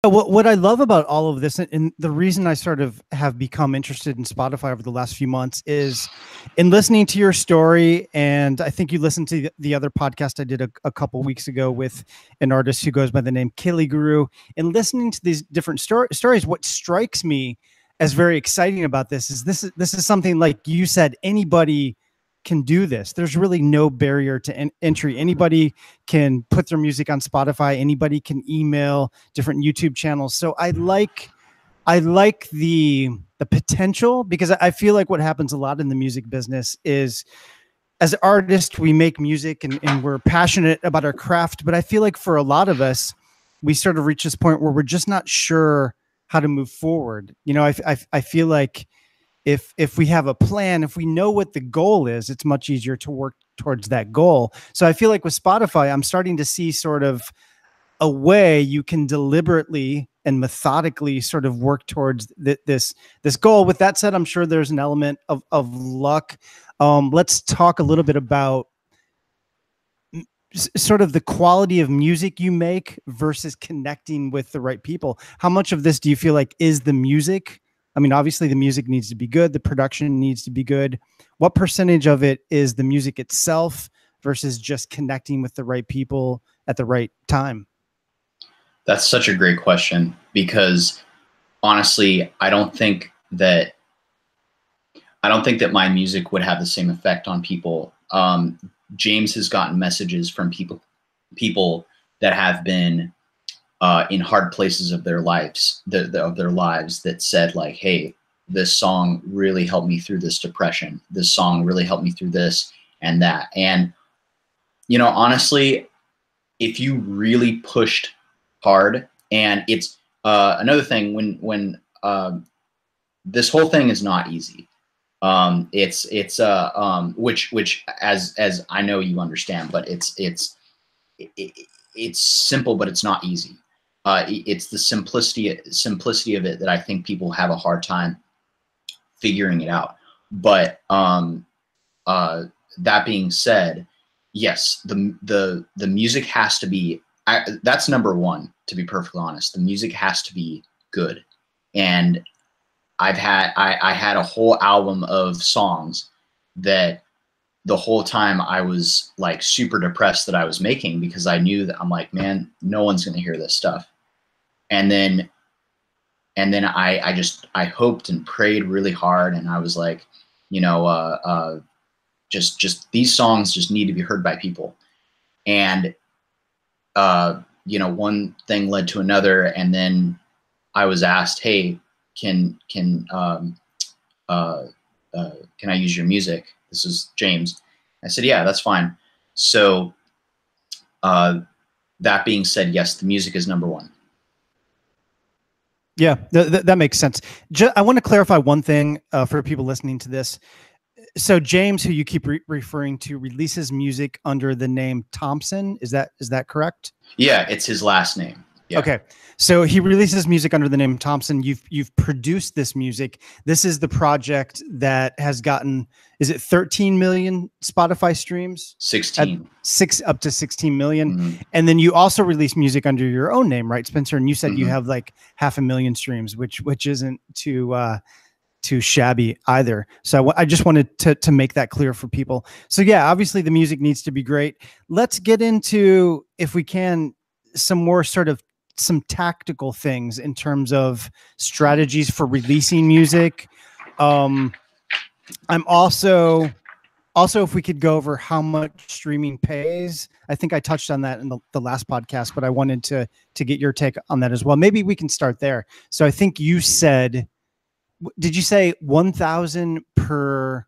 What I love about all of this, and the reason I sort of have become interested in Spotify over the last few months, is in listening to your story. And I think you listened to the other podcast I did a couple weeks ago with an artist who goes by the name Kili Guru. And listening to these different stories, what strikes me as very exciting about this is something, like you said, anybody can do this. There's really no barrier to entry. Anybody can put their music on Spotify. Anybody can email different YouTube channels. So I like the potential, because I feel like what happens a lot in the music business is, as artists, we make music and we're passionate about our craft. But I feel like for a lot of us, we sort of reach this point where we're just not sure how to move forward. You know, I feel like if we have a plan, if we know what the goal is, it's much easier to work towards that goal. So I feel like with Spotify, I'm starting to see sort of a way you can deliberately and methodically sort of work towards this goal. With that said, I'm sure there's an element of luck. Let's talk a little bit about sort of the quality of music you make versus connecting with the right people. How much of this do you feel like is the music? I mean, obviously the music needs to be good. The production needs to be good. What percentage of it is the music itself versus just connecting with the right people at the right time? That's such a great question, because honestly, I don't think that my music would have the same effect on people. James has gotten messages from people that have been in hard places of their lives, that said like, hey, this song really helped me through this depression. This song really helped me through this and that. And, you know, honestly, if you really pushed hard, and it's another thing, when this whole thing is not easy. Which as I know you understand, but it's simple, but it's not easy. It's the simplicity of it that I think people have a hard time figuring it out. But that being said, yes, the music has to be. That's number one. To be perfectly honest, the music has to be good. And I had a whole album of songs that the whole time I was like super depressed that I was making, because I knew that I'm like, man, no one's going to hear this stuff. And then I hoped and prayed really hard. And I was like, you know, just these songs just need to be heard by people. And, you know, one thing led to another. And then I was asked, hey, can I use your music? This is James. I said, yeah, that's fine. So that being said, yes, the music is number one. Yeah, that makes sense. I want to clarify one thing for people listening to this. So James, who you keep referring to, releases music under the name Thompson. Is that correct? Yeah, it's his last name. Yeah. Okay. So he releases music under the name Thompson. You've produced this music. This is the project that has gotten, is it 13 million Spotify streams? 16. Up to 16 million. Mm-hmm. And then you also release music under your own name, right, Spencer? And you said you have like 500,000 streams, which isn't too shabby either. So I just wanted to make that clear for people. So yeah, obviously the music needs to be great. Let's get into, if we can, some tactical things in terms of strategies for releasing music. I'm also, if we could go over how much streaming pays. I think I touched on that in the last podcast, but I wanted to get your take on that as well. Maybe we can start there. So I think you said, did you say 1,000 per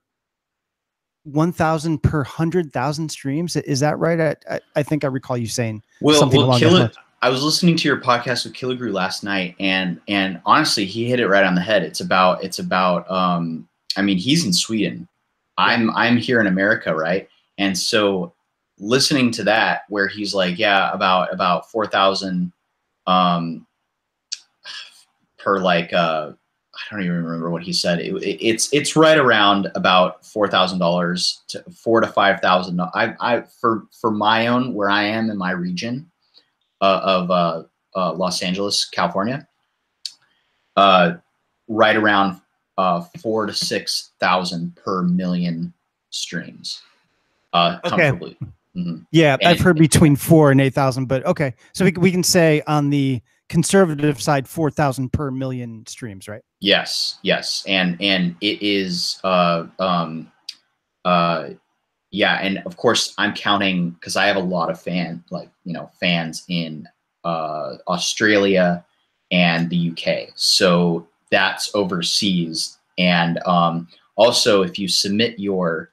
100,000 streams? Is that right? I think I recall you saying something along those lines. I was listening to your podcast with Kili Guru last night, and honestly, he hit it right on the head. It's about I mean, he's in Sweden. I'm here in America, right? And so listening to that, where he's like, yeah, about 4,000 per, like, I don't even remember what he said. It's right around about $4,000 to $4,000 to $5,000. For my own, where I am in my region of Los Angeles, California. Right around 4,000 to 6,000 per million streams, comfortably. Mm-hmm. Yeah, I've heard between 4 and 8,000, but okay. So we can say on the conservative side, 4,000 per million streams, right? Yes, and it is yeah, and of course I'm counting because I have a lot of fans in Australia and the UK. So that's overseas. And also, if you submit your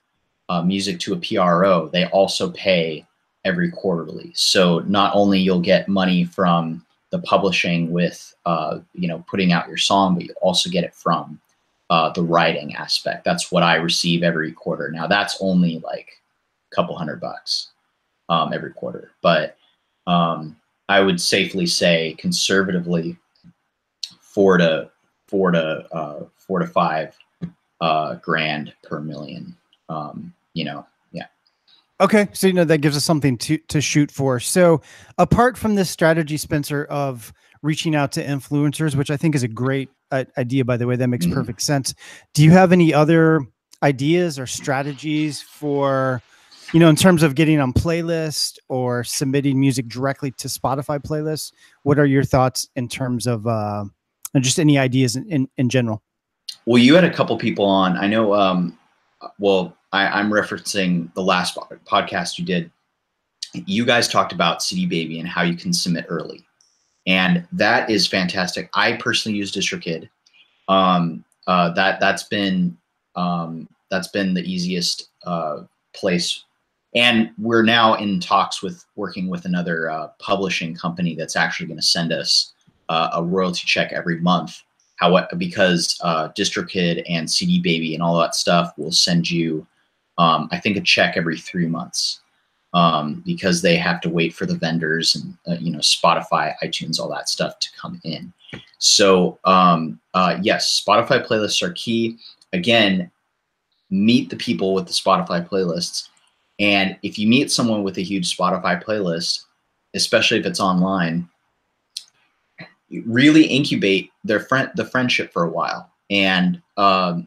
music to a PRO, they also pay every quarterly. So not only you'll get money from the publishing with putting out your song, but you also get it from the writing aspect. That's what I receive every quarter. Now that's only like a couple $100 every quarter, but I would safely say conservatively 4 to 5 grand per million. Yeah. Okay, so that gives us something to shoot for. So apart from this strategy, Spencer, of reaching out to influencers, which I think is a great idea, by the way, that makes perfect sense. Do you have any other ideas or strategies for, in terms of getting on playlists or submitting music directly to Spotify playlists? What are your thoughts in terms of just any ideas in general? Well, you had a couple people on. I know. I'm referencing the last podcast you did. You guys talked about CD Baby and how you can submit early, and that is fantastic. I personally use DistroKid. That's been the easiest place, and we're now in talks with working with another publishing company that's actually going to send us a royalty check every month. Because DistroKid and CD Baby and all that stuff will send you, I think, a check every 3 months, because they have to wait for the vendors and Spotify, iTunes, all that stuff to come in. So yes, Spotify playlists are key. Again, meet the people with the Spotify playlists, and if you meet someone with a huge Spotify playlist, especially if it's online, really incubate the friendship for a while, and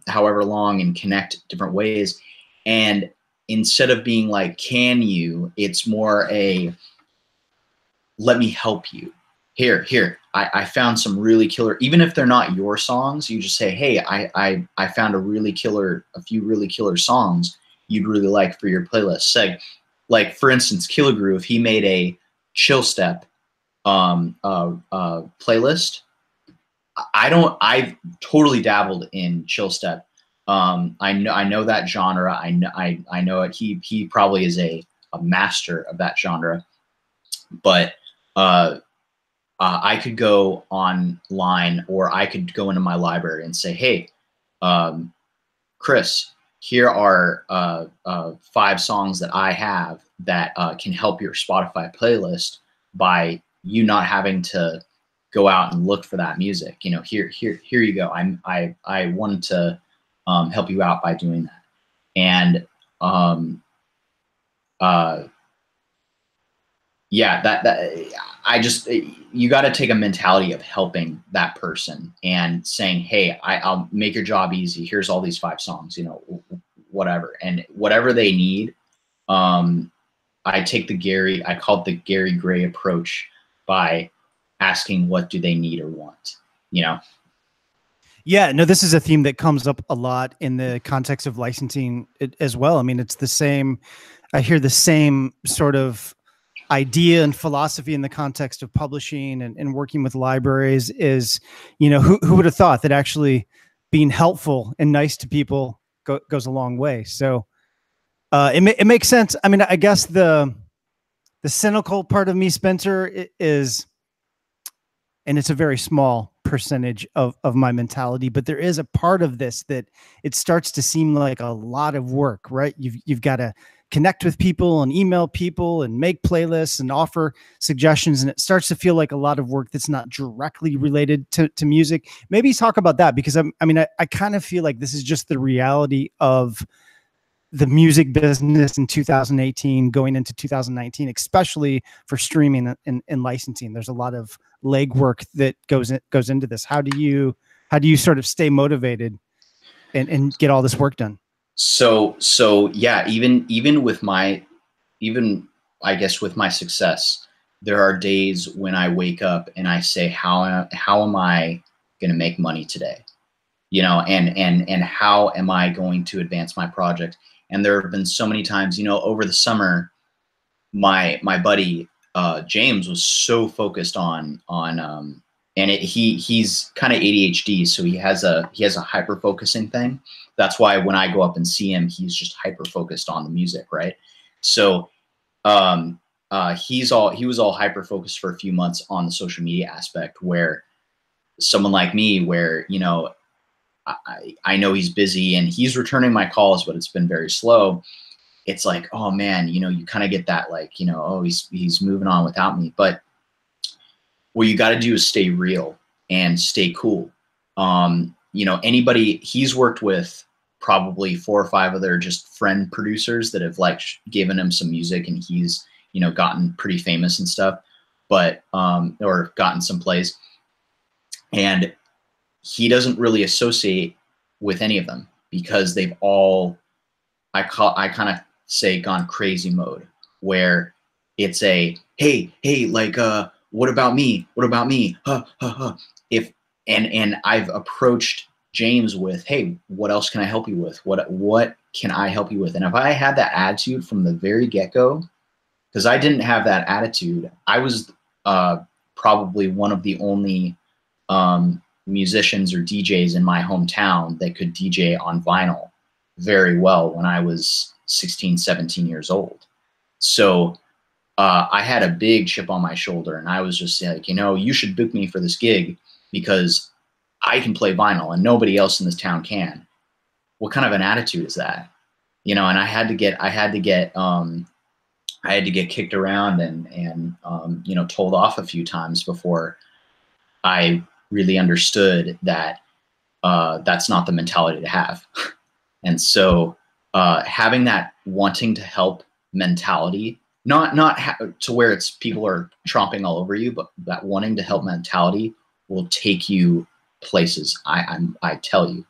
however long, and connect different ways. And instead of being like, can you, it's more a, let me help you. Here, I found some really killer, even if they're not your songs, you just say, hey, I found a few really killer songs you'd really like for your playlist. Say, like, for instance, Killigrew, if he made a chill step playlist. I've totally dabbled in chill step. I know that genre. I know it. He probably is a master of that genre, but I could go online, or I could go into my library and say, hey, Chris, here are 5 songs that I have that can help your Spotify playlist by you not having to go out and look for that music. Here you go. I wanted to help you out by doing that. And you got to take a mentality of helping that person and saying, hey, I'll make your job easy. Here's all these 5 songs, whatever. And whatever they need, I call it the Gary Gray approach, by asking what do they need or want, Yeah, no, this is a theme that comes up a lot in the context of licensing as well. I mean, it's the same. I hear the same sort of idea and philosophy in the context of publishing and working with libraries is, who would have thought that actually being helpful and nice to people goes a long way. So it makes sense. I mean, I guess the cynical part of me, Spencer, is, and it's a very small percentage of my mentality, but there is a part of this that it starts to seem like a lot of work, right? You've got to connect with people and email people and make playlists and offer suggestions. And it starts to feel like a lot of work that's not directly related to music. Maybe talk about that, because I kind of feel like this is just the reality of the music business in 2018 going into 2019, especially for streaming and licensing. There's a lot of legwork that goes into this. How do you sort of stay motivated and get all this work done? So yeah, even with I guess with my success, there are days when I wake up and I say, how am I going to make money today? You know, and how am I going to advance my project? And there have been so many times, you know, over the summer, my buddy James was so focused on and he's kind of ADHD, so he has a hyper focusing thing. That's why when I go up and see him, he's just hyper focused on the music, right? So he was all hyper focused for a few months on the social media aspect, where someone like me, where, you know, I know he's busy and he's returning my calls, but it's been very slow. It's like, oh man, you know, you kind of get that, like, you know, oh, he's moving on without me. But what you got to do is stay real and stay cool. You know, he's worked with probably 4 or 5 other just friend producers that have like given him some music, and he's, you know, gotten pretty famous and stuff, but or gotten some plays. And he doesn't really associate with any of them because they've all, I kind of say, gone crazy mode, where it's a, hey, like, what about me? What about me? And I've approached James with, hey, what else can I help you with? What can I help you with? And if I had that attitude from the very get-go, because I didn't have that attitude, I was probably one of the only musicians or DJs in my hometown that could DJ on vinyl very well when I was 16, 17 years old. So I had a big chip on my shoulder, and I was just like, you know, you should book me for this gig because I can play vinyl and nobody else in this town can. What kind of an attitude is that? You know, and I had to get kicked around and you know, told off a few times before I really understood that that's not the mentality to have. And so having that wanting to help mentality, not to where it's people are tromping all over you, but that wanting to help mentality will take you places. I tell you.